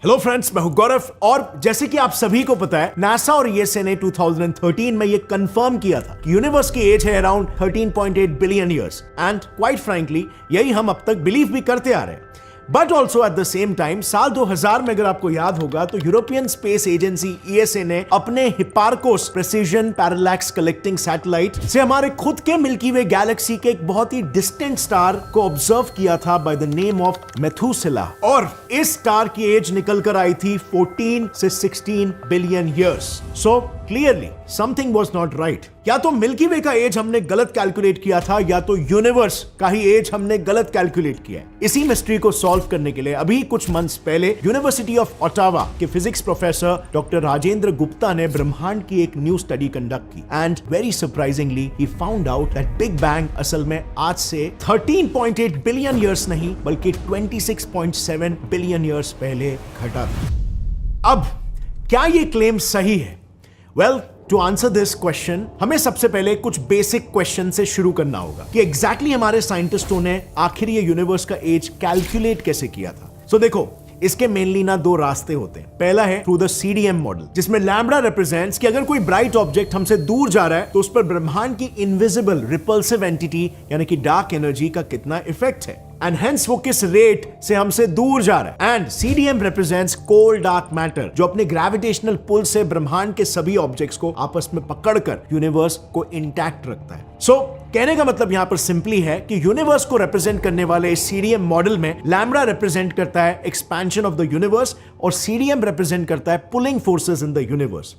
Hello friends, मैं हूं गौरव और जैसे कि आप सभी को पता है, नासा और ईएसए ने 2013 में ये कंफर्म किया था कि यूनिवर्स की एज है around 13.8 billion years and quite frankly यही हम अब तक बिलीव भी करते आ रहे हैं। But also at the same time साल 2000 में अगर आपको याद होगा तो यूरोपियन स्पेस एजेंसी ईएसए ने अपने हिपार्कोस प्रेसिजन पैरालैक्स कलेक्टिंग सैटेलाइट से हमारे खुद के मिल्की वे गैलेक्सी के एक बहुत ही डिस्टेंट स्टार को ऑब्जर्व किया था बाय द नेम ऑफ मेथुसेला, और इस स्टार की एज निकल कर आई थी 14 से 16 billion years. So clearly something was not right. या तो मिल्की वे का एज हमने गलत कैलकुलेट किया था या तो यूनिवर्स का ही एज हमने गलत कैलकुलेट किया है। इसी मिस्ट्री को सॉल्व करने के लिए अभी कुछ मंथ्स पहले यूनिवर्सिटी ऑफ ओटावा के physics professor doctor Rajendra Gupta ने ब्रह्मांड की एक न्यू स्टडी कंडक्ट की and very surprisingly he found out that big bang असल में आज से 13.8 बिलियन ईयर्स नहीं बल्कि 26.7 बिलियन ईयर्स पहले घटा था। अब क्या ये क्लेम सही है? Well, to answer this question हमें सबसे पहले कुछ बेसिक क्वेश्चन से शुरू करना होगा कि एग्जैक्टली हमारे साइंटिस्टों ने आखिर ये यूनिवर्स का एज कैलकुलेट कैसे किया था। सो देखो, इसके मेनली ना दो रास्ते होते हैं। पहला है थ्रू द सीडीएम मॉडल, जिसमें लैम्बडा रिप्रेजेंट्स कि अगर कोई ब्राइट ऑब्जेक्ट हमसे दूर जा रहा है तो उस पर ब्रह्मांड की इनविजिबल रिपल्सिव एंटिटी यानी कि डार्क एनर्जी का कितना इफेक्ट है एंड हेंस वो किस रेट से हमसे दूर जा रहा है। And CDM represents cold dark matter, जो अपने ग्रेविटेशनल पुल से ब्रह्मांड के सभी ऑब्जेक्ट्स को आपस में पकड़कर यूनिवर्स को इंटैक्ट रखता है। सो कहने का मतलब यहां पर सिंपली है कि यूनिवर्स को रिप्रेजेंट करने वाले इस सीडीएम मॉडल में लैम्बडा रिप्रेजेंट करता है एक्सपेंशन ऑफ द यूनिवर्स और सीडीएम रिप्रेजेंट करता है pulling forces in the universe.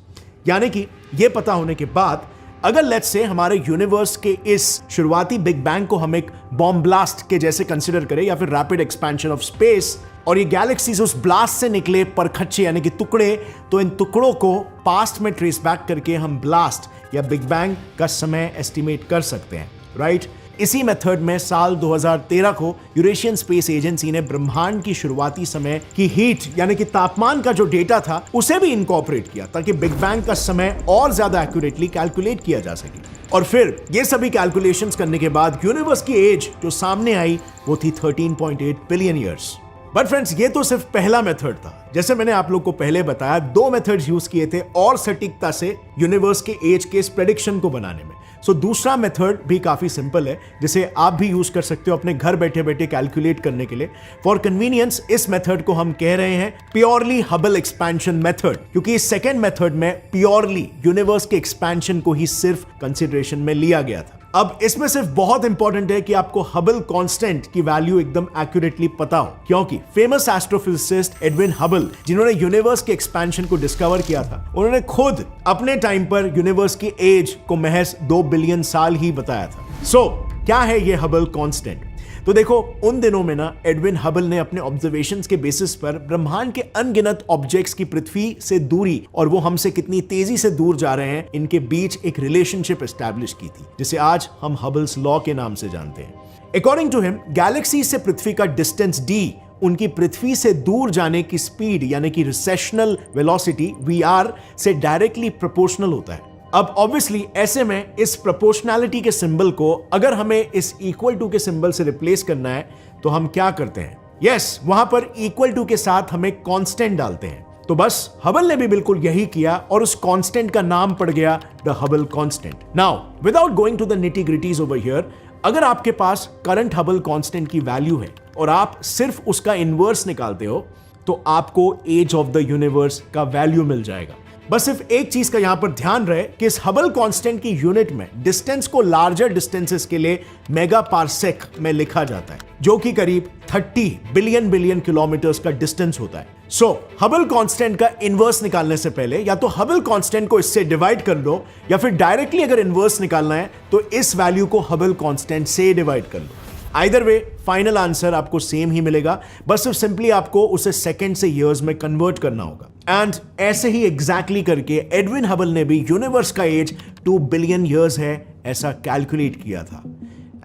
यानी कि यह पता होने के बाद अगर लेट्स से हमारे यूनिवर्स के इस शुरुआती बिग बैंग को हम एक बॉम्ब ब्लास्ट के जैसे कंसीडर करें या फिर रैपिड एक्सपेंशन ऑफ स्पेस, और ये गैलेक्सीज उस ब्लास्ट से निकले परखच्चे यानी कि टुकड़े, तो इन टुकड़ों को पास्ट में ट्रेस बैक करके हम ब्लास्ट या बिग बैंग का समय एस्टिमेट कर सकते हैं, राइट? इसी मेथड में साल 2013 को यूरेशियन स्पेस एजेंसी ने ब्रह्मांड की शुरुआती समय की हीट यानी कि तापमान का जो डेटा था उसे भी इनकॉर्पोरेट किया ताकि बिग बैंग का समय और ज्यादा एक्यूरेटली कैलकुलेट किया जा सके। और फिर ये सभी कैलकुलेशंस करने के बाद यूनिवर्स की एज जो सामने आई वो थी 13.8 बिलियन ईयर्स। बट फ्रेंड्स, ये तो सिर्फ पहला मेथड था। जैसे मैंने आप लोग को पहले बताया, दो मेथड्स यूज किए थे और सटीकता से यूनिवर्स के एज के इस प्रेडिक्शन को बनाने में। सो दूसरा मेथड भी काफी सिंपल है, जिसे आप भी यूज कर सकते हो अपने घर बैठे बैठे कैलकुलेट करने के लिए। फॉर कन्वीनियंस इस मेथड को हम कह रहे हैं प्योरली हबल एक्सपेंशन मेथड, क्योंकि इस सेकेंड मेथड में प्योरली यूनिवर्स के एक्सपेंशन को ही सिर्फ कंसिडरेशन में लिया गया था। अब इसमें सिर्फ बहुत इंपॉर्टेंट है कि आपको हबल कांस्टेंट की वैल्यू एकदम एक्यूरेटली पता हो, क्योंकि फेमस एस्ट्रोफिजिसिस्ट एडविन हबल, जिन्होंने यूनिवर्स के एक्सपेंशन को डिस्कवर किया था, उन्होंने खुद अपने टाइम पर यूनिवर्स की एज को महज 2 बिलियन साल ही बताया था। सो क्या है ये हबल कांस्टेंट? तो देखो, उन दिनों में ना एडविन हबल ने अपने ऑब्जर्वेशंस के बेसिस पर ब्रह्मांड के अनगिनत ऑब्जेक्ट्स की पृथ्वी से दूरी और वो हमसे कितनी तेजी से दूर जा रहे हैं, इनके बीच एक रिलेशनशिप एस्टैब्लिश की थी, जिसे आज हम हबल्स लॉ के नाम से जानते हैं। अकॉर्डिंग टू हिम, गैलेक्सी से पृथ्वी का डिस्टेंस d उनकी पृथ्वी से दूर जाने की स्पीड यानी कि रिसेशनल वेलोसिटी VR से डायरेक्टली प्रोपोर्शनल होता है। अब ऑब्वियसली ऐसे में इस प्रोपोर्शनैलिटी के सिंबल को अगर हमें इस इक्वल टू के सिंबल से रिप्लेस करना है तो हम क्या करते हैं? यस, वहां पर इक्वल टू के साथ हम एक कांस्टेंट डालते हैं। तो बस हबल ने भी बिल्कुल यही किया और उस कांस्टेंट का नाम पड़ गया the Hubble constant. Now without going to the nitty-gritties over here, अगर आपके पास करंट हबल कांस्टेंट की वैल्यू है और आप सिर्फ उसका इनवर्स निकालते हो तो आपको एज ऑफ द यूनिवर्स का वैल्यू मिल जाएगा। बस सिर्फ एक चीज का यहां पर ध्यान रहे कि इस हबल कांस्टेंट की यूनिट में डिस्टेंस को लार्जर डिस्टेंसेस के लिए मेगा पारसेक में लिखा जाता है, जो कि करीब 30 बिलियन किलोमीटर्स का डिस्टेंस होता है। सो हबल कांस्टेंट का इनवर्स निकालने से पहले या तो हबल कांस्टेंट को इससे डिवाइड कर लो या फिर डायरेक्टली अगर इनवर्स निकालना है तो इस वैल्यू को हबल कांस्टेंट से डिवाइड कर लो। आइदर वे फाइनल आंसर आपको सेम ही मिलेगा, बस सिर्फ सिंपली आपको उसे सेकंड से ईयर्स में कन्वर्ट करना होगा। एंड ऐसे ही एग्जैक्टली करके एडविन हबल ने भी यूनिवर्स का एज 2 बिलियन ईयर्स है ऐसा कैलकुलेट किया था।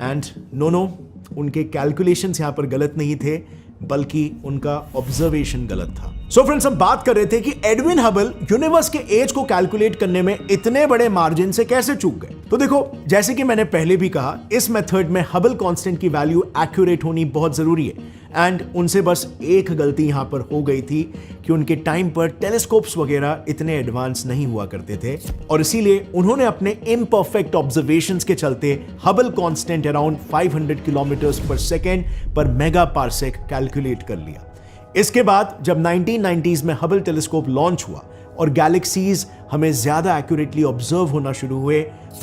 एंड नो, उनके कैलकुलेशंस यहां पर गलत नहीं थे, बल्कि उनका ऑब्जर्वेशन गलत था। सो फ्रेंड्स, हम बात कर रहे थे कि एडविन हबल यूनिवर्स के एज को कैलकुलेट करने में इतने बड़े मार्जिन से कैसे चूक गए। तो देखो, जैसे कि मैंने पहले भी कहा, इस मेथड में हबल कांस्टेंट की वैल्यू एक्यूरेट होनी बहुत जरूरी है। एंड उनसे बस एक गलती यहां पर हो गई थी कि उनके टाइम पर टेलीस्कोप्स वगैरह इतने एडवांस नहीं हुआ करते थे और इसीलिए उन्होंने अपने इम्परफेक्ट ऑब्जर्वेशंस के चलते Hubble constant around 500 kilometres per second per mega parsec calculate कर लिया। इसके बाद जब 1990s में हबल टेलीस्कोप लॉन्च हुआ और गैलेक्सीज हमें ज्यादा एक्यूरेटली ऑब्जर्व होना शुरू हुए,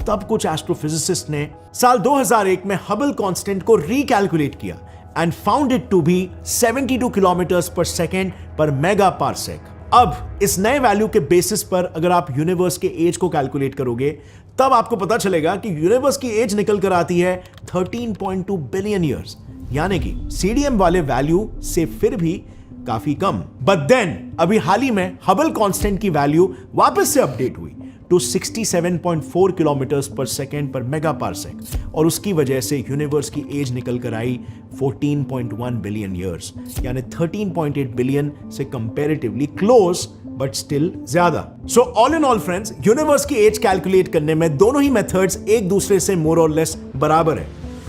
तब कुछ एस्ट्रोफिजिसिस्ट ने साल 2001 में हबल कांस्टेंट को रिकैलकुलेट किया and found it to be 72 kilometres per second per megaparsec. अब इस नए वैल्यू के बेसिस पर अगर आप यूनिवर्स के एज को कैलकुलेट करोगे तब आपको पता चलेगा कि यूनिवर्स की एज निकल कर आती है 13.2 बिलियन ईयर्स, यानी कि सीडीएम वाले वैल्यू से फिर भी काफी कम। बट देन अभी हाल ही में हबल कांस्टेंट की वैल्यू वापस से अपडेट हुई to 67.4 kilometres per second per mega parsec और उसकी वजह से यूनिवर्स की एज निकल कर आई 14.1 बिलियन ईयर्स, यानी 13.8 बिलियन से कंपैरेटिवली क्लोज बट स्टिल ज्यादा। So all in all friends, universe की एज कैलकुलेट करने में दोनों ही मेथड्स एक दूसरे से मोर और लेस बराबर है।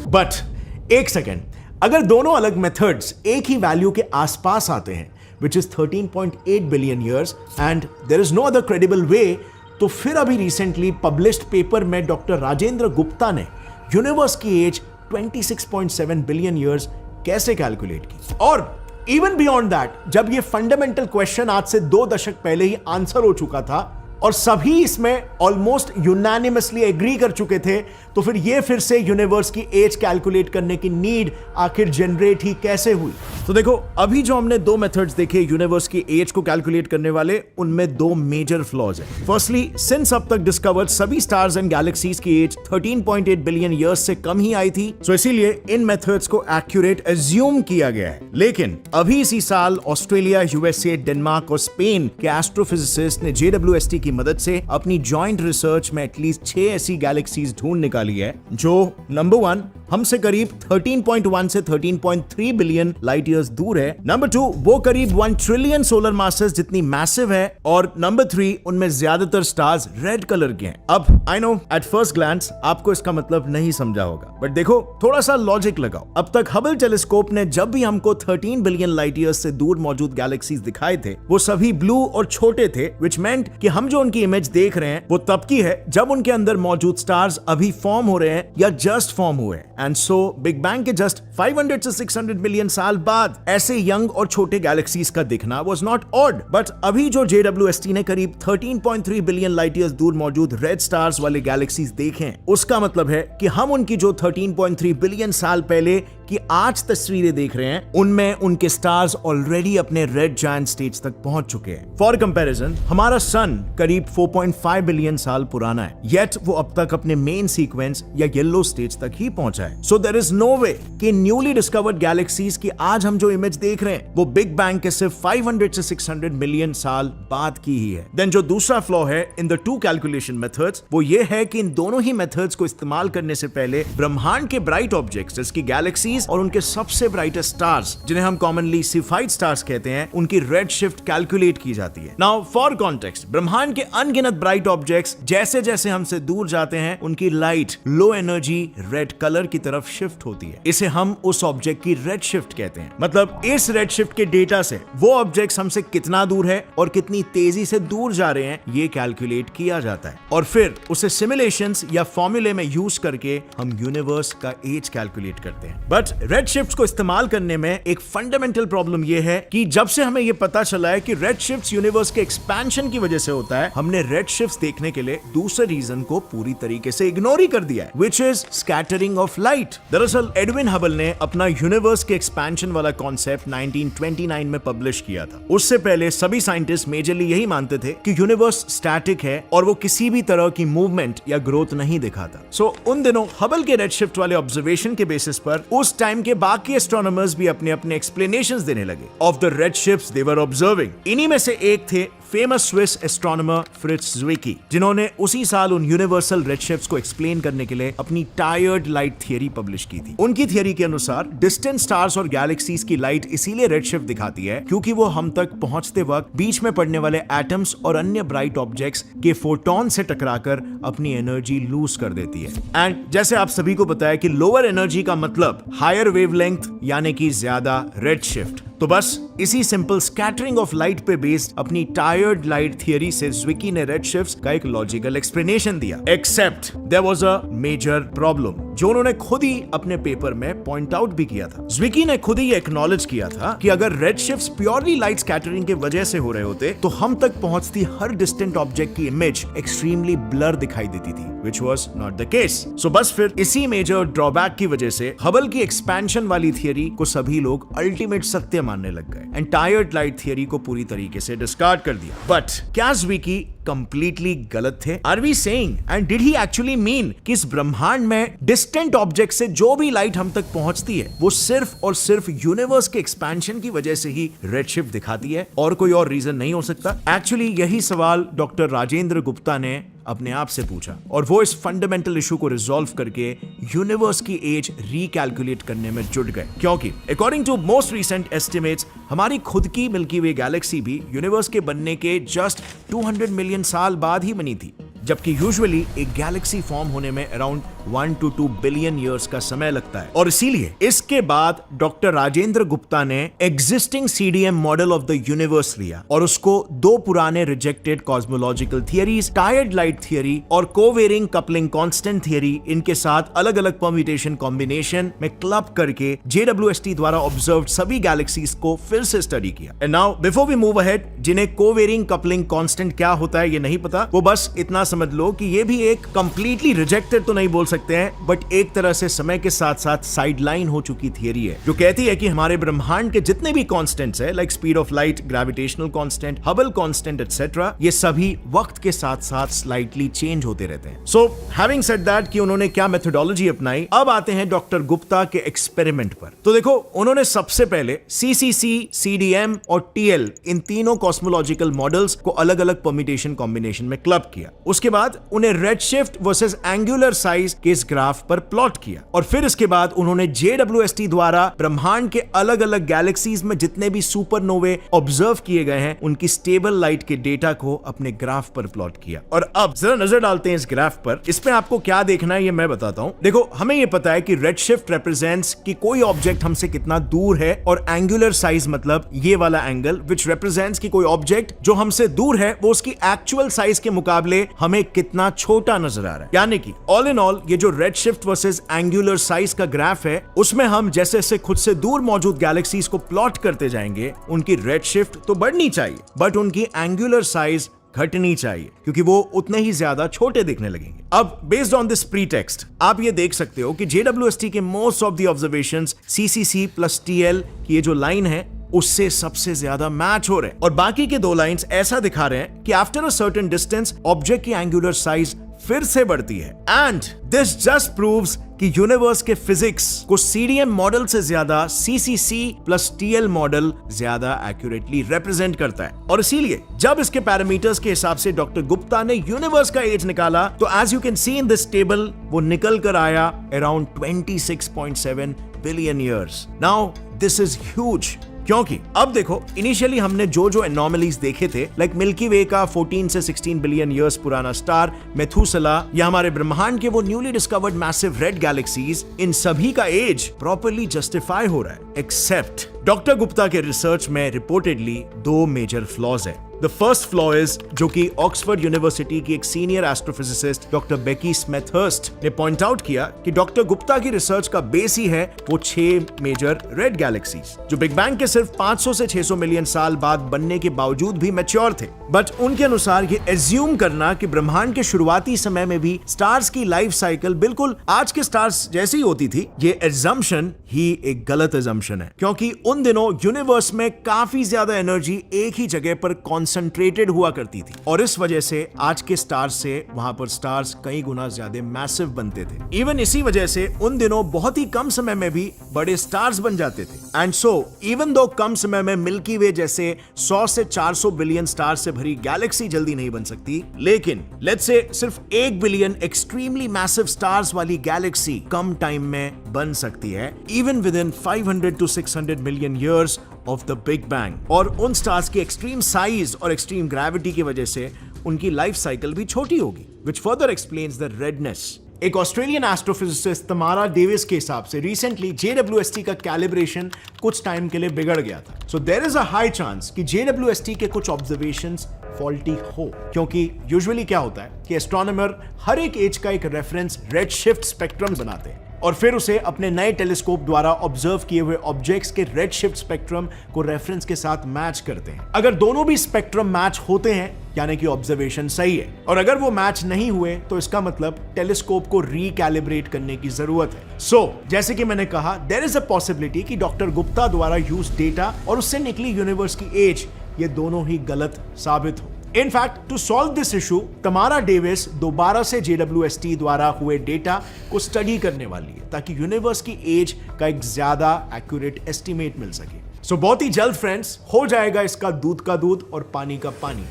बट एक सेकेंड, अगर दोनों अलग मेथड्स एक ही वैल्यू के आसपास आते हैं which is 13.8 billion years and there is no other credible way, तो फिर अभी रिसेंटली पब्लिश्ड पेपर में डॉक्टर राजेंद्र गुप्ता ने यूनिवर्स की एज 26.7 बिलियन ईयर्स कैसे कैलकुलेट की। और इवन बियॉन्ड दैट, जब ये फंडामेंटल क्वेश्चन आज से 2 दशक पहले ही आंसर हो चुका था और सभी इसमें ऑलमोस्ट यूनानिमसली एग्री कर चुके थे, तो फिर ये फिर से यूनिवर्स की एज कैलकुलेट करने की नीड आखिर जनरेट ही कैसे हुई। तो देखो, अभी जो हमने 2 मेथड्स देखे यूनिवर्स की एज को कैलकुलेट करने वाले, उनमें 2 मेजर फ्लॉज हैं। फर्स्टली, सिंस अब तक डिस्कवर्ड सभी स्टार्स एंड गैलेक्सीज की एज 13.8 बिलियन ईयर्स से कम ही आई थी, सो इसीलिए इन मेथड्स को एक्यूरेट एज्यूम किया गया है। लेकिन अभी इसी साल ऑस्ट्रेलिया, यूएसए, डेनमार्क और स्पेन के एस्ट्रोफिजिसिस्ट ने JWST की मदद से अपनी जॉइंट रिसर्च में एटलीस्ट 6 ऐसी गैलेक्सीज ढूंढ निकाली है जो नंबर 1 हमसे करीब 13.1 से 13.3 बिलियन लाइट ईयर्स दूर है, नंबर 2 वो करीब 1 ट्रिलियन सोलर मासेस जितनी मैसिव है, और नंबर 3 उनमें ज्यादातर स्टार्स रेड कलर के हैं। अब I know at first glance आपको इसका मतलब नहीं समझा होगा, बट देखो थोड़ा सा लॉजिक लगाओ। अब तक हबल टेलीस्कोप ने जब भी हमको 13 बिलियन लाइट ईयर्स से दूर मौजूद गैलेक्सीज दिखाए थे, वो सभी ब्लू और छोटे थे, विच मेंट कि हम जो उनकी इमेज देख रहे हैं वो तब की है जब उनके अंदर मौजूद स्टार्स अभी फॉर्म हो रहे हैं या जस्ट फॉर्म हुए हैं। एंड सो बिग बैंग के जस्ट 500 से 600 मिलियन साल बाद ऐसे यंग और छोटे गैलेक्सीज का दिखना वाज नॉट ऑड। बट अभी जो JWST ने करीब 13.3 बिलियन लाइट ईयर्स दूर मौजूद रेड स्टार्स वाले गैलेक्सीज देखे, उसका मतलब है कि हम उनकी जो 13.3 बिलियन साल पहले की आज तस्वीरें देख रहे हैं, उनमें उनके स्टार्स ऑलरेडी अपने रेड जायंट स्टेज तक पहुंच चुके हैं। फॉर कंपैरिजन, हमारा सन करीब 4.5 बिलियन साल पुराना है, येट वो अब तक अपने मेन सीक्वेंस या येलो स्टेज तक ही पहुंचा है। सो देयर इज नो वे कि न्यूली डिस्कवर्ड गैलेक्सीज की आज हम जो इमेज देख रहे हैं वो बिग बैंग के सिर्फ 500 से 600 मिलियन साल बाद की ही है। देन जो दूसरा फ्लॉ है इन द 2 कैलकुलेशन मेथड्स, वो ये है कि इन दोनों ही मेथड्स को इस्तेमाल करने से पहले ब्रह्मांड के ब्राइट ऑब्जेक्ट्स जैसे गैलेक्सीज और उनके सबसे ब्राइटेस्ट स्टार्स, जिन्हें हम कॉमनली सिफाइड स्टार्स कहते हैं, उनकी रेड शिफ्ट कैलकुलेट की जाती है। नाउ फॉर कॉन्टेक्स्ट, ब्रह्मांड के अनगिनत ब्राइट ऑब्जेक्ट्स जैसे जैसे हमसे दूर जाते हैं, उनकी light low energy red colour की तरफ शिफ्ट होती है। इसे हम उस ऑब्जेक्ट की रेड शिफ्ट कहते हैं। मतलब इस रेड शिफ्ट के डेटा से वो ऑब्जेक्ट्स हमसे कितना दूर है और कितनी तेजी से दूर जा रहे हैं, ये कैलकुलेट किया जाता है और फिर उसे सिमुलेशंस या फॉर्मूले में यूज करके हम यूनिवर्स का एज कैलकुलेट करते हैं। बट रेड शिफ्ट्स को इस्तेमाल करने में एक फंडामेंटल प्रॉब्लम यह है कि जब से हमें यह पता चला है कि रेड शिफ्ट्स यूनिवर्स के एक्सपेंशन की वजह से होता है, हमने रेड शिफ्ट्स देखने के लिए दूसरे रीजन को पूरी तरीके से इग्नोर ही कर दिया है, which is scattering of light। दरअसल एडविन हबल ने अपना यूनिवर्स के एक्सपेंशन वाला कॉन्सेप्ट 1929 में पब्लिश किया था। उससे पहले सभी साइंटिस्ट मेजरली यही मानते थे कि यूनिवर्स स्टैटिक है और वो किसी भी तरह की मूवमेंट या ग्रोथ नहीं दिखाता। सो उन दिनों हबल के रेड शिफ्ट वाले ऑब्जर्वेशन के बेसिस पर उस टाइम के बाकी एस्ट्रोनॉमर्स भी अपने अपने एक्सप्लेनेशंस देने लगे of the red shifts they were observing. इन्हीं में से एक थे फेमस स्विस एस्ट्रोनॉमर फ्रिट्ज ज़्विकी, जिन्होंने उसी साल उन यूनिवर्सल रेडशिफ्ट्स को एक्सप्लेन करने के लिए अपनी टायर्ड लाइट थियरी पब्लिश की थी। उनकी थियरी के अनुसार डिस्टेंट स्टार्स और गैलेक्सीज की लाइट इसीलिए रेडशिफ्ट दिखाती है क्योंकि वो हम तक पहुंचते वक्त बीच में पड़ने वाले एटम्स और अन्य ब्राइट ऑब्जेक्ट्स के फोटोन से टकराकर अपनी एनर्जी लूज कर देती है। एंड जैसे आप सभी को पता है कि लोअर एनर्जी का मतलब हायर वेवलेंथ यानी कि ज्यादा रेडशिफ्ट। तो बस इसी सिंपल स्कैटरिंग ऑफ लाइट पे बेस्ड अपनी टायर्ड लाइट थियरी से ज़्विकी ने रेडशिफ्ट्स का एक लॉजिकल एक्सप्लेनेशन दिया। Except there was a major problem, जो उन्होंने खुद ही अपने पेपर में पॉइंट आउट भी किया था। ज़्विकी ने खुद ही एक्नॉलेज किया था कि अगर रेडशिफ्ट्स प्योरली लाइट स्कैटरिंग के वजह से हो रहे होते तो हम तक पहुंचती हर डिस्टेंट ऑब्जेक्ट की इमेज एक्सट्रीमली ब्लर दिखाई देती थी, which was not the case. So बस फिर इसी मेजर ड्रॉबैक की वजह से हबल की एक्सपेंशन वाली थियरी को सभी लोग अल्टीमेट सत्य मानने लग गए एंड टायर्ड लाइट थियरी को पूरी तरीके से डिस्कार्ड कर दिया। बट क्या ज़्विकी कंप्लीटली गलत थे? Are we saying and did he actually mean कि इस ब्रह्मांड में डिस्टेंट ऑब्जेक्ट से जो भी लाइट हम तक पहुंचती है वो सिर्फ और सिर्फ यूनिवर्स के एक्सपेंशन की वजह से ही रेडशिफ्ट दिखाती है और कोई और रीजन नहीं हो सकता? एक्चुअली यही सवाल डॉक्टर राजेंद्र गुप्ता ने अपने आप से पूछा और वो इस फंडामेंटल इशू को रिजॉल्व करके यूनिवर्स की एज रिकैलकुलेट करने में जुट गए, क्योंकि according to most recent estimates हमारी खुद की मिल्की वे गैलेक्सी भी यूनिवर्स के बनने के जस्ट 200 मिलियन साल बाद ही बनी थी, जबकि यूजुअली एक गैलेक्सी फॉर्म होने में अराउंड 1 to 2 बिलियन ईयर्स का समय लगता है। और इसीलिए इसके बाद डॉक्टर राजेंद्र गुप्ता ने existing CDM model of the universe लिया और उसको दो पुराने rejected cosmological theories, tired light theory और कोवेरिंग कपलिंग कांस्टेंट थियरी, इनके साथ अलग अलग परम्यूटेशन कॉम्बिनेशन में क्लब करके JWST द्वारा ऑब्जर्व्ड सभी गैलेक्सीज को फिर से स्टडी किया। And now before we move ahead, जिन्हें कोवेरिंग कपलिंग कांस्टेंट क्या होता है ये नहीं पता, वो बस इतना समझ लो कि ये भी एक कंप्लीटली रिजेक्टेड तो नहीं बोल सकते हैं बट एक तरह से समय के साथ साथ साइडलाइन हो चुकी थियरी है, जो कहती है कि हमारे ब्रह्मांड के जितने भी कांस्टेंट्स है like speed of light, gravitational constant, Hubble constant etcetera, ये सभी वक्त के साथ साथ स्लाइटली चेंज होते रहते हैं। सो हैविंग सेड दैट कि उन्होंने क्या मेथोडोलॉजी अपनाई, अब आते हैं डॉक्टर गुप्ता के एक्सपेरिमेंट पर। तो देखो, उन्होंने सबसे पहले CCC, CDM और TL इन तीनों कॉस्मोलॉजिकल मॉडल्स को अलग अलग परम्यूटेशन कॉम्बिनेशन में क्लब किया। उसके बाद उन्हें रेडशिफ्ट वर्सेस एंगुलर साइज के इस ग्राफ पर प्लॉट किया और फिर इसके बाद उन्होंने JWST द्वारा ब्रह्मांड के अलग अलग गैलेक्सीज में जितने भी सुपरनोवे ऑब्जर्व किए गए हैं उनकी स्टेबल लाइट के डेटा को अपने ग्राफ पर प्लॉट किया। और अब जरा नजर डालते हैं इस ग्राफ पर। इसमें आपको क्या देखना है ये मैं बताता हूं। देखो, हमें ये पता है कि रेडशिफ्ट रिप्रेजेंट्स कि कोई ऑब्जेक्ट हमसे कितना दूर है और एंगुलर साइज मतलब ये वाला एंगल विच रिप्रेजेंट्स कि कोई ऑब्जेक्ट जो हमसे दूर है वो उसकी एक्चुअल साइज के मुकाबले हमें कितना छोटा नजर आ रहा है। यानी कि ऑल इन ऑल ये जो रेडशिफ्ट वर्सेस एंगुलर साइज का ग्राफ है उसमें हम जैसे जैसे खुद से दूर मौजूद गैलेक्सीज को प्लॉट करते जाएंगे उनकी रेडशिफ्ट तो बढ़नी चाहिए बट उनकी एंगुलर साइज घटनी चाहिए क्योंकि वो उतने ही ज्यादा छोटे दिखने लगेंगे। अब बेस्ड ऑन दिस प्रीटेक्स्ट आप ये देख सकते हो कि JWST के most of the observations CCC plus TL की ये जो लाइन है उससे सबसे ज्यादा मैच हो रहे हैं और बाकी के दो लाइंस ऐसा दिखा रहे हैं कि after a certain distance object की एंगुलर साइज फिर से बढ़ती है। एंड दिस जस्ट प्रूव्स कि यूनिवर्स के फिजिक्स को CDM मॉडल से ज्यादा CCC प्लस TL मॉडल ज्यादा एक्यूरेटली रिप्रेजेंट करता है। और इसीलिए जब इसके पैरामीटर्स के हिसाब से डॉक्टर गुप्ता ने यूनिवर्स का एज निकाला तो as you can see in this table वो निकल कर आया around 26.7 billion years. Now this is huge क्योंकि अब देखो इनिशियली हमने जो एनॉमलीज देखे थे लाइक मिल्की वे का 14 से 16 बिलियन इयर्स पुराना स्टार मेथुसेला या हमारे ब्रह्मांड के वो newly discovered massive red galaxies, इन सभी का एज प्रॉपर्ली जस्टिफाई हो रहा है एक्सेप्ट डॉक्टर गुप्ता के रिसर्च में रिपोर्टेडली दो मेजर फ्लॉज है। द फर्स्ट फ्लॉ इज जो कि ऑक्सफोर्ड यूनिवर्सिटी की एक सीनियर एस्ट्रोफिजिसिस्ट डॉक्टर बेकी स्मिथहर्स्ट ने पॉइंट आउट किया कि डॉक्टर गुप्ता की रिसर्च का बेस ही है वो 6 मेजर रेड गैलेक्सीज जो बिग बैंग के सिर्फ 500 से 600 मिलियन साल बाद बनने के बावजूद भी मैच्योर थे। बट उनके अनुसार ये एज्यूम करना कि ब्रह्मांड के शुरुआती समय में भी स्टार्स की लाइफ साइकिल बिल्कुल आज के स्टार्स जैसी होती थी, ये एजम्पशन ही एक गलत एजम्पशन है क्योंकि उन उन दिनों यूनिवर्स में काफी ज्यादा एनर्जी एक ही जगह पर कॉन्सेंट्रेटेड हुआ करती थी और इस वजह से आज के स्टार्स से वहां पर स्टार्स कई गुना ज्यादा मैसिव बनते थे। इवन इसी वजह से उन दिनों बहुत ही कम समय में भी बड़े स्टार्स बन जाते थे। एंड सो इवन दो कम समय में मिल्की वे जैसे 100 से 400 बिलियन स्टार से भरी गैलेक्सी जल्दी नहीं बन सकती, लेकिन लेट्स से सिर्फ 1 बिलियन एक्सट्रीमली मैसिव स्टार्स वाली गैलेक्सी कम टाइम में बन सकती है, even with in 500 to 600 million years of the big bang. और उन स्टार्स की एक्सट्रीम साइज और एक्सट्रीम ग्रेविटी की वजह से उनकी लाइफ साइकिल भी छोटी होगी, which further explains the redness। एक ऑस्ट्रेलियन एस्ट्रोफिजिसिस्ट तमारा डेविस के हिसाब से रिसेंटली JWST का कैलिब्रेशन कुछ टाइम के लिए बिगड़ गया था। So there is a high chance कि JWST के कुछ ऑब्जर्वेशंस फॉल्टी हो, क्योंकि यूजुअली क्या होता है कि एस्ट्रोनॉमर हर एक एज का एक रेफरेंस रेड शिफ्ट स्पेक्ट्रम बनाते हैं और फिर उसे अपने नए टेलीस्कोप द्वारा ऑब्जर्व किए हुए ऑब्जेक्ट्स के रेड शिफ्ट स्पेक्ट्रम को रेफरेंस के साथ मैच करते हैं। अगर दोनों भी स्पेक्ट्रम मैच होते हैं यानी कि ऑब्जर्वेशन सही है, और अगर वो मैच नहीं हुए तो इसका मतलब टेलीस्कोप को रिकैलिब्रेट करने की जरूरत है। सो जैसे कि मैंने कहा, देयर इज अ पॉसिबिलिटी कि डॉक्टर गुप्ता द्वारा यूज डेटा और उससे निकली यूनिवर्स की एज ये दोनों ही गलत साबित हो। In fact, to solve this issue, तमारा डेविस दोबारा से JWST द्वारा हुए डेटा को स्टडी करने वाली है ताकि यूनिवर्स की एज का एक ज्यादा एक्यूरेट एस्टीमेट मिल सके। सो बहुत ही जल्द फ्रेंड्स हो जाएगा इसका दूध का दूध और पानी का पानी।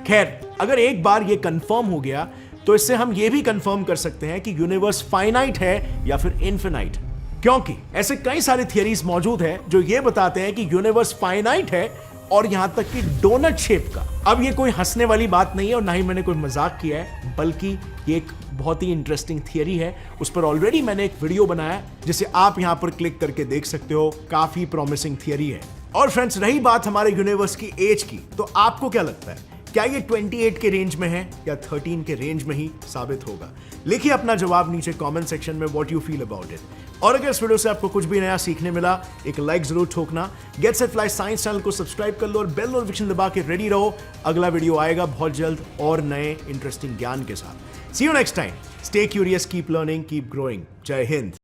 खैर, अगर एक बार ये कंफर्म हो गया तो इससे हम ये भी कंफर्म कर सकते हैं कि यूनिवर्स फाइनाइट है या फिर इनफिनाइट, क्योंकि ऐसे कई सारे थियरीज मौजूद हैं जो ये बताते हैं कि यूनिवर्स फाइनाइट है और यहां तक कि डोनट शेप का। अब ये कोई हंसने वाली बात नहीं है और ना ही मैंने कोई मजाक किया है, बल्कि ये एक बहुत ही इंटरेस्टिंग थियरी है। उस पर ऑलरेडी मैंने एक वीडियो बनाया जिसे आप यहां पर क्लिक करके देख सकते हो। काफी प्रॉमिसिंग थियरी है। और फ्रेंड्स, रही बात हमारे यूनिवर्स की एज की, तो आपको क्या लगता है, क्या ये 28 के रेंज में है या 13 के रेंज में ही साबित होगा? लिखिए अपना जवाब नीचे कमेंट सेक्शन में, what you feel about it. और अगर इस वीडियो से आपको कुछ भी नया सीखने मिला, एक लाइक जरूर ठोकना। Get set fly science channel को सब्सक्राइब कर लो और बेल नोटिफिकेशन दबा के रेडी रहो। अगला वीडियो आएगा बहुत जल्द और नए इंटरेस्टिंग ज्ञान के साथ। See you next time. Stay curious, keep learning, keep growing. जय हिंद।